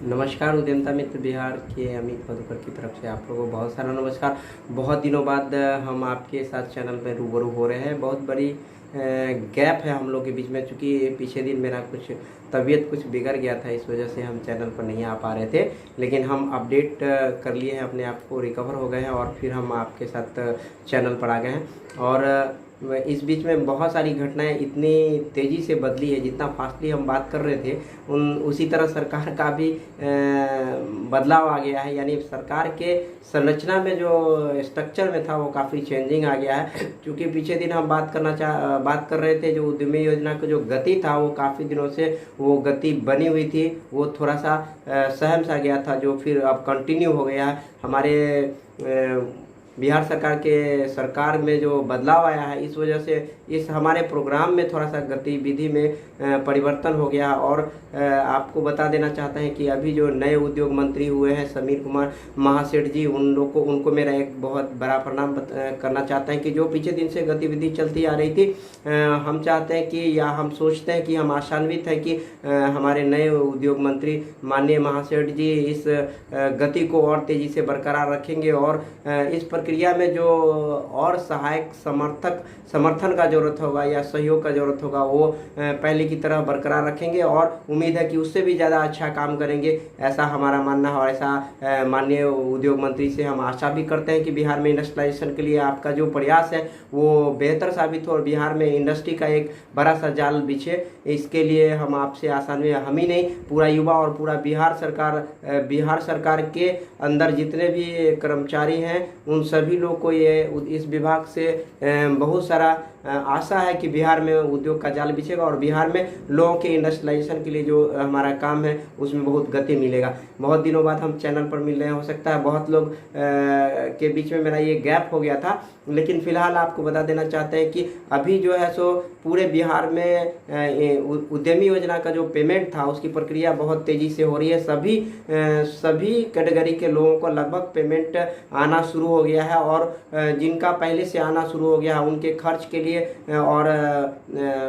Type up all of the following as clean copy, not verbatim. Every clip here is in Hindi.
नमस्कार उद्यमिता मित्र बिहार के अमित मधुकर की तरफ से आप लोगों को बहुत सारा नमस्कार। बहुत दिनों बाद हम आपके साथ चैनल में रूबरू हो रहे हैं। बहुत बड़ी गैप है हम लोग के बीच में, चूँकि पीछे दिन मेरा कुछ तबीयत कुछ बिगड़ गया था, इस वजह से हम चैनल पर नहीं आ पा रहे थे। लेकिन हम अपडेट कर लिए हैं, अपने आप को रिकवर हो गए हैं और फिर हम आपके साथ चैनल पर आ गए हैं। और इस बीच में बहुत सारी घटनाएं इतनी तेज़ी से बदली है, जितना फास्टली हम बात कर रहे थे उसी तरह सरकार का भी बदलाव आ गया है। यानी सरकार के संरचना में जो स्ट्रक्चर में था वो काफ़ी चेंजिंग आ गया है। क्योंकि पीछे दिन हम बात कर रहे थे, जो उद्यमी योजना का जो गति था वो काफ़ी दिनों से वो गति बनी हुई थी, वो थोड़ा सा सहम सा गया था, जो फिर अब कंटिन्यू हो गया है। हमारे बिहार सरकार में जो बदलाव आया है, इस वजह से इस हमारे प्रोग्राम में थोड़ा सा गतिविधि में परिवर्तन हो गया। और आपको बता देना चाहते हैं कि अभी जो नए उद्योग मंत्री हुए हैं समीर कुमार महासेठ जी, उनको मेरा एक बहुत बड़ा प्रणाम करना चाहते हैं कि जो पीछे दिन से गतिविधि चलती आ रही थी, हम चाहते हैं कि या हम सोचते हैं कि हम आशान्वित हैं कि हमारे नए उद्योग मंत्री माननीय महासेठ जी इस गति को और तेज़ी से बरकरार रखेंगे और इस प्रक्रिया में जो और सहायक समर्थन का जरूरत होगा या सहयोग का जरूरत होगा वो पहले की तरह बरकरार रखेंगे और उम्मीद है कि उससे भी ज़्यादा अच्छा काम करेंगे, ऐसा हमारा मानना है। और ऐसा माननीय उद्योग मंत्री से हम आशा भी करते हैं कि बिहार में इंडस्ट्रियलाइजेशन के लिए आपका जो प्रयास है वो बेहतर साबित हो और बिहार में इंडस्ट्री का एक बड़ा सा जाल बिछे। इसके लिए हम आपसे आसान में हम ही नहीं, पूरा युवा और पूरा बिहार सरकार के अंदर जितने भी कर्मचारी हैं उन सभी लोग को ये इस विभाग से बहुत सारा आशा है कि बिहार में उद्योग का जाल बिछेगा और बिहार में लोगों के इंडस्ट्रियलाइजेशन के लिए जो हमारा काम है उसमें बहुत गति मिलेगा। बहुत दिनों बाद हम चैनल पर मिल रहे हैं, हो सकता है बहुत लोग के बीच में मेरा ये गैप हो गया था, लेकिन फिलहाल आपको बता देना चाहते हैं कि अभी जो है सो पूरे बिहार में उद्यमी योजना का जो पेमेंट था उसकी प्रक्रिया बहुत तेज़ी से हो रही है। सभी कैटेगरी के लोगों को लगभग पेमेंट आना शुरू हो गया है और जिनका पहले से आना शुरू हो गया है उनके खर्च के लिए और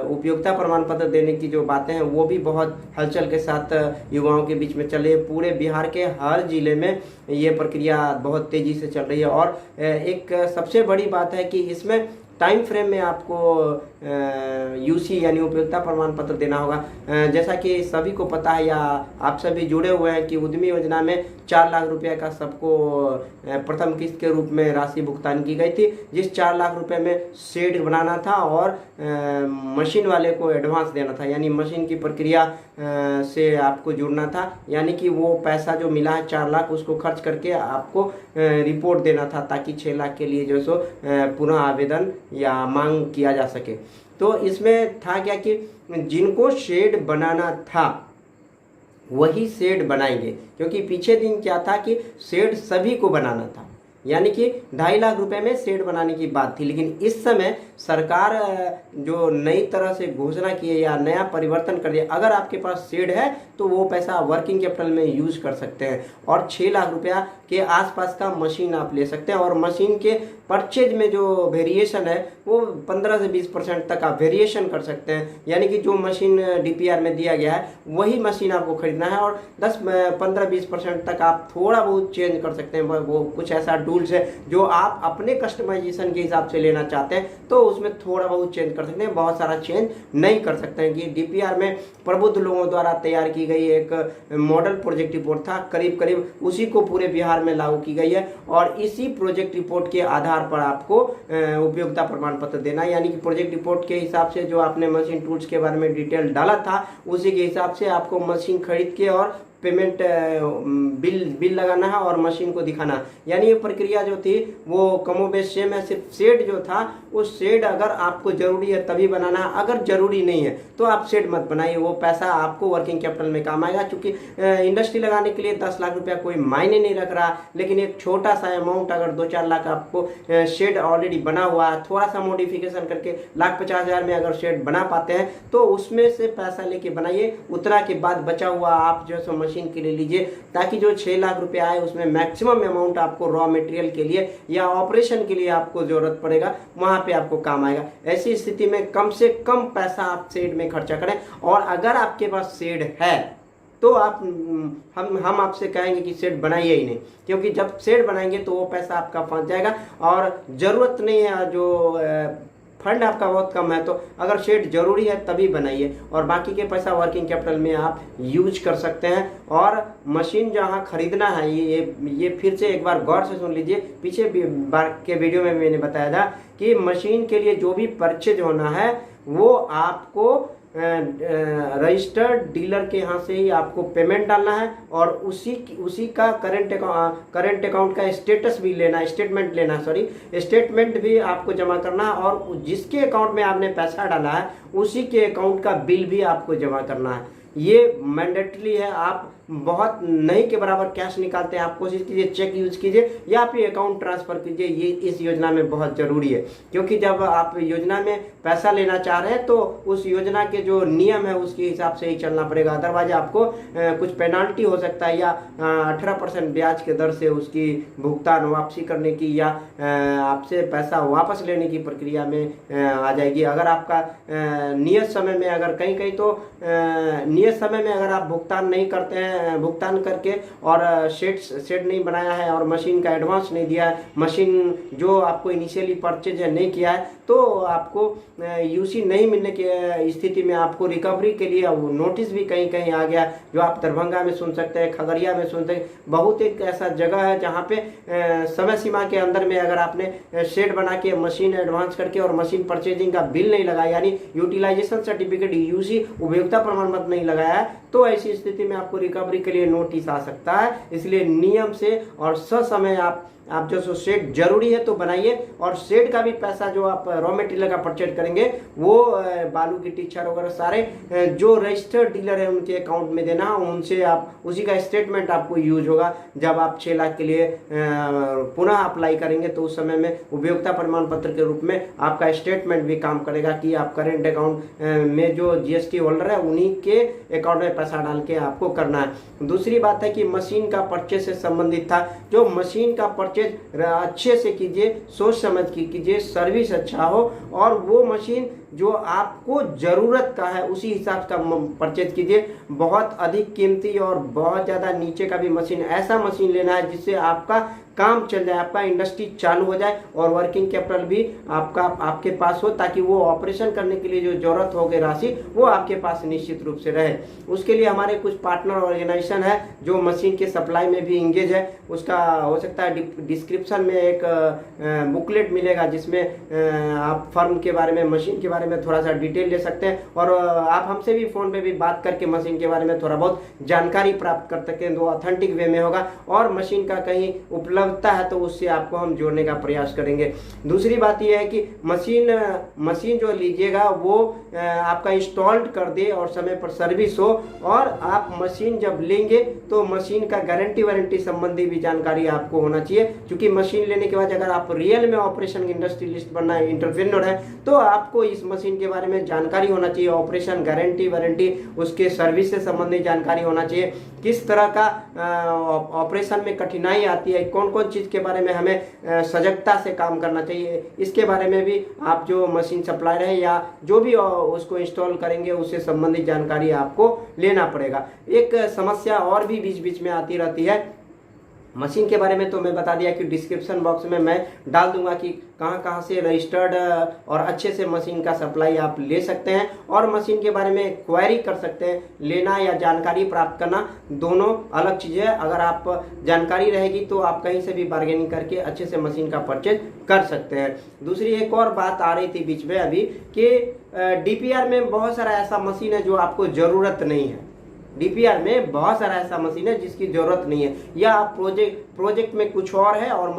उपयोगिता प्रमाण पत्र देने की जो बातें हैं वो भी बहुत हलचल के साथ युवाओं के बीच में चले। पूरे बिहार के हर जिले में ये प्रक्रिया बहुत तेज़ी से चल रही है और एक सबसे बड़ी बात है कि इसमें टाइम फ्रेम में आपको यूसी यानी उपयोगिता प्रमाण पत्र देना होगा। जैसा कि सभी को पता है या आप सभी जुड़े हुए हैं कि उद्यमी योजना में 4 लाख रुपए का सबको प्रथम किस्त के रूप में राशि भुगतान की गई थी, जिस 4 लाख रुपए में शेड बनाना था और मशीन वाले को एडवांस देना था, यानी मशीन की प्रक्रिया से आपको जुड़ना था। यानी कि वो पैसा जो मिला है 4 लाख उसको खर्च करके आपको रिपोर्ट देना था ताकि 6 लाख के लिए जो सो पुनः आवेदन या मांग किया जा सके। तो इसमें था क्या कि जिनको शेड बनाना था वही शेड बनाएंगे, क्योंकि पीछे दिन क्या था कि शेड सभी को बनाना था, यानी कि 2.5 लाख रुपए में शेड बनाने की बात थी। लेकिन इस समय सरकार जो नई तरह से घोषणा की है या नया परिवर्तन कर दिया, अगर आपके पास शेड है तो वो पैसा वर्किंग कैपिटल में यूज कर सकते हैं और 6 लाख रुपया के आसपास का मशीन आप ले सकते हैं और मशीन के परचेज में जो वेरिएशन है वो 15 से 20% तक आप वेरिएशन कर सकते हैं। यानी कि जो मशीन डीपीआर में दिया गया है वही मशीन आपको खरीदना है और 10-15-20% तक आप थोड़ा बहुत चेंज कर सकते हैं। वो कुछ ऐसा टूल्स है जो आप अपने कस्टमाइजेशन के हिसाब से लेना चाहते हैं तो उसमें थोड़ा बहुत चेंज कर सकते हैं, बहुत सारा चेंज नहीं कर सकते हैं। कि डीपीआर में प्रबुद्ध लोगों द्वारा तैयार की गई एक मॉडल प्रोजेक्ट रिपोर्ट था, करीब करीब उसी को पूरे बिहार में लागू की गई है और इसी प्रोजेक्ट रिपोर्ट के आधार पर आपको उपयोगिता प्रमाण पत्र देना है। यानी कि प्रोजेक्ट रिपोर्ट के हिसाब से जो आपने मशीन टूल्स के बारे में डिटेल डाला था उसी के हिसाब से आपको मशीन खरीद के और पेमेंट बिल लगाना है और मशीन को दिखाना। यानी ये प्रक्रिया जो थी वो कमोबेश सेम है, सिर्फ शेड जो था वो शेड अगर आपको जरूरी है तभी बनाना है, अगर जरूरी नहीं है तो आप शेड मत बनाइए, वो पैसा आपको वर्किंग कैपिटल में काम आएगा। क्योंकि इंडस्ट्री लगाने के लिए 10 लाख रुपया कोई मायने नहीं रख रहा, लेकिन एक छोटा सा अमाउंट अगर 2-4 लाख आपको शेड ऑलरेडी बना हुआ है, थोड़ा सा मॉडिफिकेशन करके 1,50,000 में अगर शेड बना पाते हैं तो उसमें से पैसा लेके बनाइए, उतना के बाद बचा हुआ आप जो है मशीन के लिए लीजिए, ताकि जो 6 लाख रुपए आए उसमें मैक्सिमम अमाउंट आपको रॉ मटेरियल के लिए या ऑपरेशन के लिए आपको जरूरत पड़ेगा, वहां पे आपको काम आएगा। ऐसी स्थिति में कम से कम पैसा आप शेड में खर्चा करें और अगर आपके पास शेड है तो आप हम आपसे कहेंगे कि शेड बनाइए ही नहीं, क्योंकि जब शेड बनाएंगे तो वो पैसा आपका फंस जाएगा और ज़रूरत नहीं है, जो फंड आपका बहुत कम है, तो अगर शेड जरूरी है तभी बनाइए और बाकी के पैसा वर्किंग कैपिटल में आप यूज कर सकते हैं। और मशीन जहां खरीदना है, ये फिर से एक बार गौर से सुन लीजिए, पीछे बार के वीडियो में मैंने बताया था कि मशीन के लिए जो भी परचेज होना है वो आपको रजिस्टर्ड डीलर के यहाँ से ही आपको पेमेंट डालना है और उसी का करंट अकाउंट का स्टेटस भी लेना, स्टेटमेंट लेना, स्टेटमेंट भी आपको जमा करना है और जिसके अकाउंट में आपने पैसा डाला है उसी के अकाउंट का बिल भी आपको जमा करना है। ये मैंडेटरी है। आप बहुत नहीं के बराबर कैश निकालते हैं, आप कोशिश कीजिए चेक यूज कीजिए या फिर अकाउंट ट्रांसफर कीजिए। ये इस योजना में बहुत जरूरी है, क्योंकि जब आप योजना में पैसा लेना चाह रहे हैं तो उस योजना के जो नियम है उसके हिसाब से ही चलना पड़ेगा, अदरवाइज आपको कुछ पेनाल्टी हो सकता है या 18% ब्याज के दर से उसकी भुगतान वापसी करने की या आपसे पैसा वापस लेने की प्रक्रिया में आ जाएगी। अगर आपका नियत समय में, अगर कहीं तो नियत समय में अगर आप भुगतान नहीं करते हैं, भुगतान करके और शेड नहीं बनाया है और मशीन का एडवांस नहीं दिया है, मशीन जो आपको इनिशियली परचेज नहीं किया है, तो आपको यूसी नहीं मिलने की स्थिति में आपको रिकवरी के लिए नोटिस भी कहीं कहीं आ गया, जो आप दरभंगा में सुन सकते हैं, खगड़िया में सुन सकते हैं। बहुत एक ऐसा जगह है जहाँ पे समय सीमा के अंदर में अगर आपने शेड बना के मशीन एडवांस करके और मशीन परचेजिंग का बिल नहीं लगाया, यानी यूटिलाइजेशन सर्टिफिकेट यूसी उपयोगिता प्रमाण पत्र नहीं लगाया है, तो ऐसी स्थिति में आपको रिकवरी के लिए नोटिस आ सकता है। इसलिए नियम से और ससमय आप जो शेड जरूरी है तो बनाइए और शेड का भी पैसा जो आप रॉ मटेरियल का परचेज करेंगे वो बालू गिट्टी छड़ वगैरह सारे जो रजिस्टर्ड डीलर है उनके अकाउंट में देना, उनसे आप उसी का स्टेटमेंट आपको यूज होगा। जब आप 6 लाख के लिए पुनः अप्लाई करेंगे तो उस समय में उपयोगिता प्रमाण पत्र के रूप में आपका स्टेटमेंट भी काम करेगा कि आप करेंट अकाउंट में जो जीएसटी होल्डर है उन्हीं के अकाउंट में पैसा डाल के आपको करना है। दूसरी बात है कि मशीन का परचेज से संबंधित था, जो मशीन का परचेज अच्छे से कीजिए, सोच समझ के कीजिए, सर्विस अच्छा हो और वो मशीन जो आपको जरूरत का है उसी हिसाब का परचेज कीजिए। बहुत अधिक कीमती और बहुत ज़्यादा नीचे का भी मशीन, ऐसा मशीन लेना है जिससे आपका काम चल जाए, आपका इंडस्ट्री चालू हो जाए और वर्किंग कैपिटल भी आपके पास हो, ताकि वो ऑपरेशन करने के लिए जो जरूरत होगी राशि वो आपके पास निश्चित रूप से रहे। उसके लिए हमारे कुछ पार्टनर ऑर्गेनाइजेशन है जो मशीन के सप्लाई में भी इंगेज है। उसका हो सकता है डिस्क्रिप्शन में एक बुकलेट मिलेगा जिसमें आप फर्म के बारे में, मशीन के बारे में थोड़ा सा डिटेल ले सकते हैं और आप हमसे भी फोन पे भी बात करके मशीन के बारे में थोड़ा बहुत जानकारी प्राप्त कर सकते हैं, जो ऑथेंटिक वे में होगा और मशीन का कहीं उपलब्धता है तो उससे आपको हम जोड़ने का प्रयास करेंगे। दूसरी बात यह है कि मशीन जो लीजिएगा वो आपका इंस्टॉल्ड कर दे और समय पर सर्विस हो, और आप मशीन जब लेंगे तो मशीन का गारंटी वारंटी संबंधी भी जानकारी आपको होना चाहिए, क्योंकि मशीन लेने के बाद अगर आप रियल में ऑपरेशन इंडस्ट्रियलिस्ट बनना है, इंटरप्रेन्योर है, तो आपको इस मशीन के बारे में जानकारी होना चाहिए। ऑपरेशन गारंटी वारंटी, उसके सर्विस से संबंधित जानकारी होना चाहिए, किस तरह का ऑपरेशन में कठिनाई आती है, कौन कौन चीज़ के बारे में हमें सजगता से काम करना चाहिए, इसके बारे में भी आप जो मशीन सप्लायर है या जो भी उसको इंस्टॉल करेंगे उससे संबंधित जानकारी आपको लेना पड़ेगा। एक समस्या और भी बीच बीच में आती रहती है मशीन के बारे में, तो मैं बता दिया कि डिस्क्रिप्शन बॉक्स में मैं डाल दूंगा कि कहाँ से रजिस्टर्ड और अच्छे से मशीन का सप्लाई आप ले सकते हैं और मशीन के बारे में क्वेरी कर सकते हैं। लेना या जानकारी प्राप्त करना दोनों अलग चीज़ है। अगर आप जानकारी रहेगी तो आप कहीं से भी बार्गेनिंग करके अच्छे से मशीन का परचेज कर सकते हैं। दूसरी एक और बात आ रही थी बीच में अभी कि डीपीआर में बहुत सारा ऐसा मशीन है जो आपको ज़रूरत नहीं है। डीपीआर में बहुत सारा ऐसा मशीन है जिसकी जरूरत नहीं है, या आप प्रोजेक्ट में कुछ और है और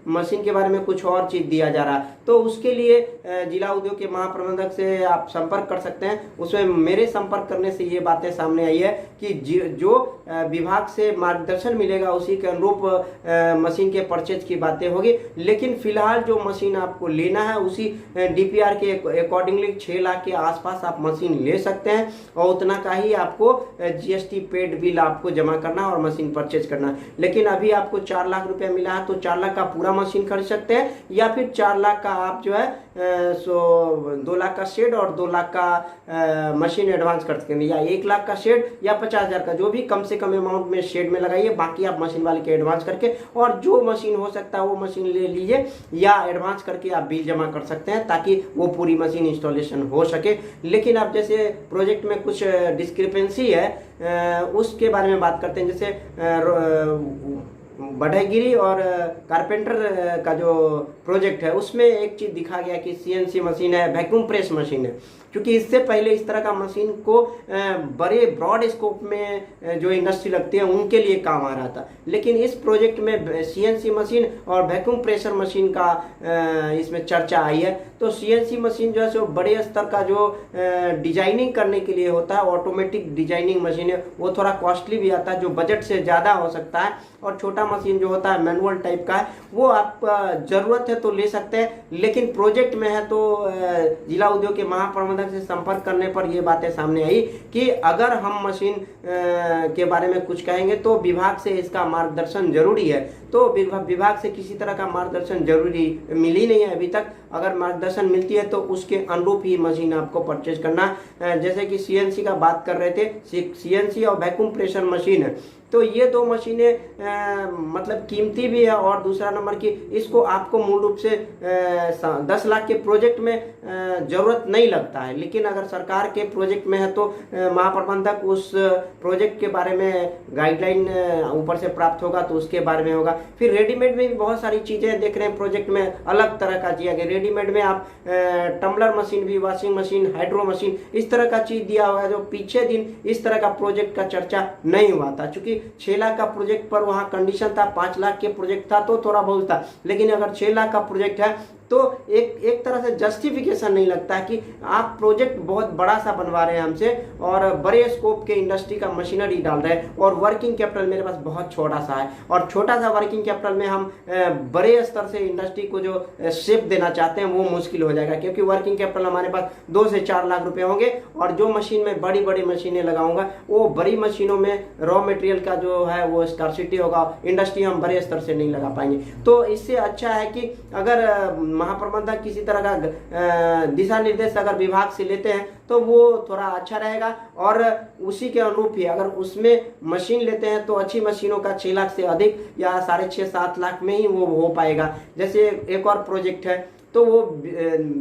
मशीन के बारे में कुछ और चीज दिया जा रहा है, तो उसके लिए जिला उद्योग के महाप्रबंधक से आप संपर्क कर सकते हैं। उसमें मेरे संपर्क करने से ये बातें सामने आई है कि जो विभाग से मार्गदर्शन मिलेगा उसी के अनुरूप मशीन के परचेज की बातें होगी। लेकिन फिलहाल जो मशीन आपको लेना है उसी डीपीआर के अकॉर्डिंगली 6 लाख के आसपास आप मशीन ले सकते हैं और उतना का ही आपको GST पेड बिल आपको जमा करना है और मशीन परचेज करना है। लेकिन अभी आपको 4 लाख रुपया मिला है तो 4 लाख का पूरा मशीन खरीद सकते हैं, या फिर 4 लाख का आप जो है 2 लाख का शेड और 2 लाख का मशीन एडवांस कर सकते हैं, या 1 लाख का शेड या 50,000 का, जो भी कम से कम अमाउंट में शेड में लगाइए, बाकी आप मशीन वाले के एडवांस करके, और जो मशीन हो सकता है वो मशीन ले लीजिए या एडवांस करके आप बिल जमा कर सकते हैं ताकि वो पूरी मशीन इंस्टॉलेशन हो सके। लेकिन अब जैसे प्रोजेक्ट में कुछ डिस्क्रिपेंसी है उसके बारे में बात करते हैं। जैसे बढ़ईगिरी और कारपेंटर का जो प्रोजेक्ट है उसमें एक चीज़ दिखा गया कि CNC मशीन है, वैक्यूम प्रेस मशीन है, क्योंकि इससे पहले इस तरह का मशीन को बड़े ब्रॉड स्कोप में जो इंडस्ट्री लगती है उनके लिए काम आ रहा था। लेकिन इस प्रोजेक्ट में CNC मशीन और वैक्यूम प्रेशर मशीन का इसमें चर्चा आई है। तो CNC मशीन जो है सो बड़े स्तर का जो डिजाइनिंग करने के लिए होता है, ऑटोमेटिक डिजाइनिंग मशीन है, वो थोड़ा कॉस्टली भी आता है, जो बजट से ज़्यादा हो सकता है। और छोटा मशीन जो होता है मैनुअल टाइप का है, वो आप ज़रूरत है तो ले सकते हैं, लेकिन प्रोजेक्ट में है तो जिला उद्योग के महाप्रबंधक से संपर्क करने पर ये बातें सामने आई कि अगर हम मशीन के बारे में कुछ कहेंगे तो विभाग से इसका मार्गदर्शन जरूरी है। तो विभाग से किसी तरह का मार्गदर्शन जरूरी मिली नहीं है अभी तक। अगर मार्गदर्शन मिलती है तो उसके अनुरूप ही मशीन आपको परचेज करना। जैसे कि CNC का बात कर रहे थे, CNC और वैक्यूम प्रेशर मशीन है, तो ये दो मशीनें मतलब कीमती भी है, और दूसरा नंबर की इसको आपको मूल रूप से 10 लाख के प्रोजेक्ट में ज़रूरत नहीं लगता है। लेकिन अगर सरकार के प्रोजेक्ट में है तो महाप्रबंधक उस प्रोजेक्ट के बारे में गाइडलाइन ऊपर से प्राप्त होगा तो उसके बारे में होगा। फिर रेडीमेड में भी बहुत सारी चीज़ें देख रहे हैं प्रोजेक्ट में, अलग तरह का दिया गया। रेडीमेड में आप टम्बलर मशीन भी, वॉशिंग मशीन, हाइड्रो मशीन, इस तरह का चीज़ दिया हुआ है, जो पीछे दिन इस तरह का प्रोजेक्ट का चर्चा नहीं हुआ था। चूंकि 6 लाख का प्रोजेक्ट पर वहां कंडीशन था, 5 लाख के प्रोजेक्ट था तो थोड़ा बहुत था, लेकिन अगर 6 लाख का प्रोजेक्ट है तो एक तरह से जस्टिफिकेशन नहीं लगता है कि आप प्रोजेक्ट बहुत बड़ा सा बनवा रहे हैं हमसे और बड़े स्कोप के इंडस्ट्री का मशीनरी डाल रहे हैं, और वर्किंग कैपिटल मेरे पास बहुत छोटा सा है, और छोटा सा वर्किंग कैपिटल में हम बड़े स्तर से इंडस्ट्री को जो शेप देना चाहते हैं वो मुश्किल हो जाएगा, क्योंकि वर्किंग कैपिटल हमारे पास 2 से 4 लाख रुपए होंगे, और जो मशीन में बड़ी बड़ी मशीनें लगाऊंगा वो बड़ी मशीनों में रॉ मटेरियल का जो है वो स्कार्सिटी होगा, इंडस्ट्री हम बड़े स्तर से नहीं लगा पाएंगे। तो इससे अच्छा है कि अगर महाप्रबंधक किसी तरह का दिशा निर्देश अगर विभाग से लेते हैं तो वो थोड़ा अच्छा रहेगा, और उसी के अनुरूप ही अगर उसमें मशीन लेते हैं तो अच्छी मशीनों का 6 लाख से अधिक या 6.5-7 लाख में ही वो हो पाएगा। जैसे एक और प्रोजेक्ट है तो वो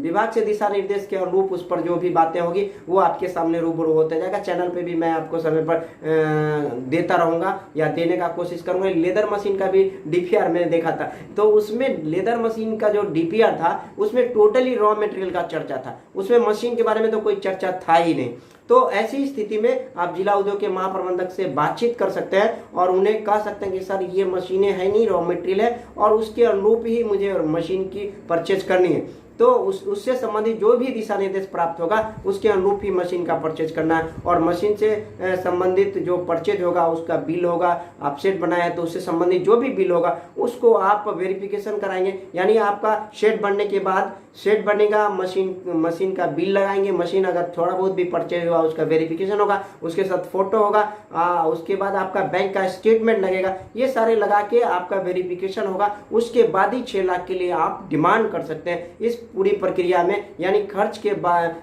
विभाग से दिशा निर्देश के अनुरूप उस पर जो भी बातें होगी वो आपके सामने रूबरू होता जाएगा। चैनल पे भी मैं आपको समय पर देता रहूँगा या देने का कोशिश करूँगा। लेदर मशीन का भी DPR मैंने देखा था, तो उसमें लेदर मशीन का जो DPR था उसमें टोटली रॉ मटेरियल का चर्चा था, उसमें मशीन के बारे में तो कोई चर्चा था ही नहीं। तो ऐसी स्थिति में आप जिला उद्योग के महाप्रबंधक से बातचीत कर सकते हैं और उन्हें कह सकते हैं कि सर ये मशीनें है नहीं, रॉ मटेरियल है और उसके अनुरूप ही मुझे मशीन की परचेज करनी है। तो उससे संबंधित जो भी दिशा निर्देश प्राप्त होगा उसके अनुरूप ही मशीन का परचेज करना है, और मशीन से संबंधित जो परचेज होगा उसका बिल होगा, आप शेड बनाए हैं तो उससे संबंधित जो भी बिल होगा उसको आप वेरिफिकेशन कराएंगे। यानी आपका शेड बनने के बाद शेड बनेगा, मशीन का बिल लगाएंगे, मशीन अगर थोड़ा बहुत भी परचेज हुआ उसका वेरिफिकेशन होगा, उसके साथ फोटो होगा, उसके बाद आपका बैंक का स्टेटमेंट लगेगा, ये सारे लगा के आपका वेरिफिकेशन होगा। उसके बाद ही 6 लाख के लिए आप डिमांड कर सकते हैं इस पूरी प्रक्रिया में। यानी खर्च के बाद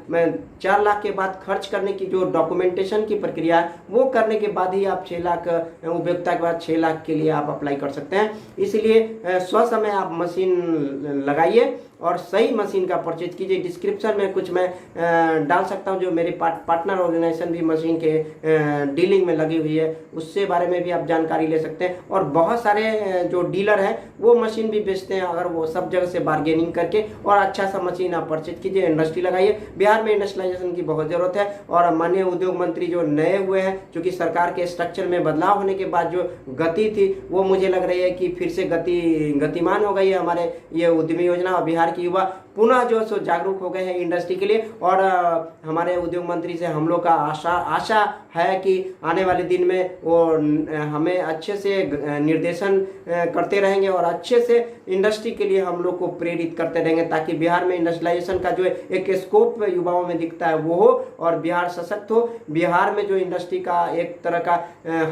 4 लाख के बाद खर्च करने की जो डॉक्यूमेंटेशन की प्रक्रिया है वो करने के बाद ही आप 6 लाख उपयोगिता के बाद 6 लाख के लिए आप अप्लाई कर सकते हैं। इसलिए स्वसमय आप मशीन लगाइए और सही मशीन का परचेज कीजिए। डिस्क्रिप्शन में कुछ मैं डाल सकता हूं, जो मेरे पार्टनर ऑर्गेनाइजेशन भी मशीन के डीलिंग में लगी हुई है, उससे बारे में भी आप जानकारी ले सकते हैं। और बहुत सारे जो डीलर हैं वो मशीन भी बेचते हैं, अगर वो सब जगह से बार्गेनिंग करके और अच्छा सा मशीन आप परचेज कीजिए, इंडस्ट्री लगाइए। बिहार में इंडस्ट्रियलाइजेशन की बहुत जरूरत है, और माननीय उद्योग मंत्री जो नए हुए हैं, क्योंकि सरकार के स्ट्रक्चर में बदलाव होने के बाद जो गति थी वो मुझे लग रही है कि फिर से गतिमान हो गई है हमारे ये उद्यमी योजना, और बिहार की युवा पुनः जो सो जागरूक हो गए हैं इंडस्ट्री के लिए। और हमारे उद्योग मंत्री से हम लोग का आशा है कि आने वाले दिन में वो हमें अच्छे से निर्देशन करते रहेंगे और अच्छे से इंडस्ट्री के लिए हम लोग को प्रेरित करते रहेंगे, ताकि बिहार में इंडस्ट्रियलाइजेशन का जो एक स्कोप युवाओं में दिखता है वो हो और बिहार सशक्त हो। बिहार में जो इंडस्ट्री का एक तरह का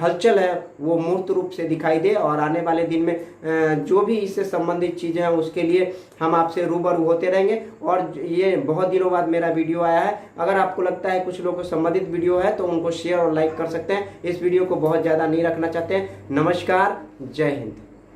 हलचल है वो मूर्त रूप से दिखाई दे और आने वाले दिन में जो भी इससे संबंधित चीज़ें हैं उसके लिए हम आपसे रूबरू होते रहेंगे। और ये बहुत दिनों बाद मेरा वीडियो आया है, अगर आपको लगता है कुछ लोगों को संबंधित वीडियो है तो उनको शेयर और लाइक कर सकते हैं। इस वीडियो को बहुत ज़्यादा नहीं रखना चाहते हैं। नमस्कार, जय हिंद।